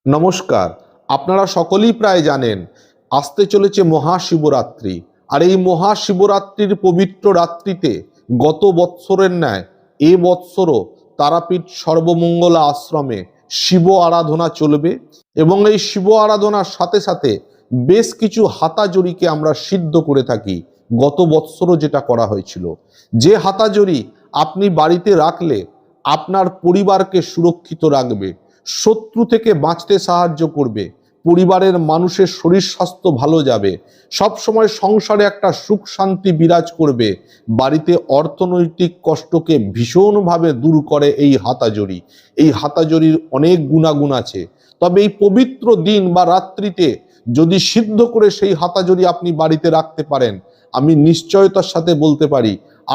নমস্কার। আপনারা সকলেই প্রায় জানেন আসতে চলেছে মহাশিবরাত্রি। আর এই মহাশিবরাত্রির পবিত্র রাত্রিতে গত বৎসরের ন্যায় এ বৎসরও তারাপীঠ সর্বমঙ্গলা আশ্রমে শিব আরাধনা চলবে এবং এই শিব আরাধনার সাথে সাথে বেশ কিছু হাতাজড়িকে আমরা সিদ্ধ করে থাকি। গত বৎসরও যেটা করা হয়েছিল, যে হাতাজড়ি আপনি বাড়িতে রাখলে আপনার পরিবারকে সুরক্ষিত রাখবে, শত্রু থেকে বাঁচতে সাহায্য করবে, পরিবারের মানুষের শরীর স্বাস্থ্য ভালো যাবে, সব সময় সংসারে একটা সুখ শান্তি বিরাজ করবে, বাড়িতে অর্থনৈতিক কষ্টকে ভীষণভাবে দূর করে এই হাতাজড়ি। এই হাতাজড়ির অনেক গুণাগুণ আছে, তবে এই পবিত্র দিন বা রাত্রিতে যদি সিদ্ধ করে সেই হাতাজড়ি আপনি বাড়িতে রাখতে পারেন, আমি নিশ্চয়তার সাথে বলতে পারি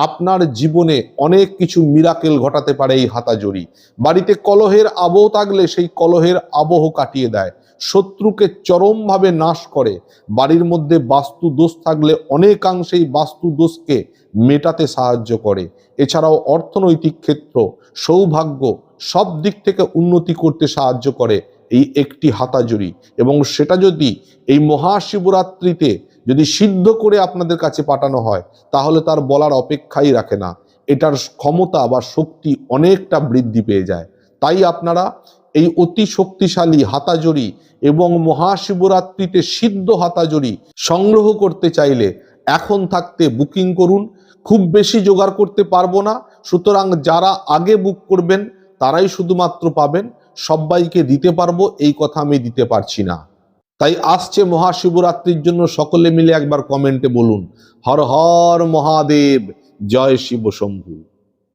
আপনার জীবনে অনেক কিছু মিরাকেল ঘটাতে পারে এই হাতাজড়ি। বাড়িতে কলহের আবহ থাকলে সেই কলহের আবহ কাটিয়ে দেয়, শত্রুকে চরমভাবে নাশ করে, বাড়ির মধ্যে বাস্তু দোষ থাকলে অনেকাংশেই বাস্তু দোষকে মেটাতে সাহায্য করে। এছাড়াও অর্থনৈতিক ক্ষেত্র, সৌভাগ্য সব দিক থেকে উন্নতি করতে সাহায্য করে এই একটি হাতাজড়ি। এবং সেটা যদি এই মহাশিবরাত্রিতে যদি সিদ্ধ করে আপনাদের কাছে পাঠানো হয়, তাহলে তার বলার অপেক্ষাই রাখে না, এটার ক্ষমতা বা শক্তি অনেকটা বৃদ্ধি পেয়ে যায়। তাই আপনারা এই অতি শক্তিশালী হাতাজড়ি এবং মহাশিবরাত্রিতে সিদ্ধ হাতাজড়ি সংগ্রহ করতে চাইলে এখন থাকতে বুকিং করুন। খুব বেশি জোগাড় করতে পারবো না, সুতরাং যারা আগে বুক করবেন তারাই শুধুমাত্র পাবেন, সবাইকে দিতে পারবো এই কথা আমি দিতে পারছি না। তাই আসছে মহাশিবরাত্রির জন্য সকলে মিলে একবার কমেন্টে বলুন, হর হর মহাদেব, জয় শিব শম্ভু।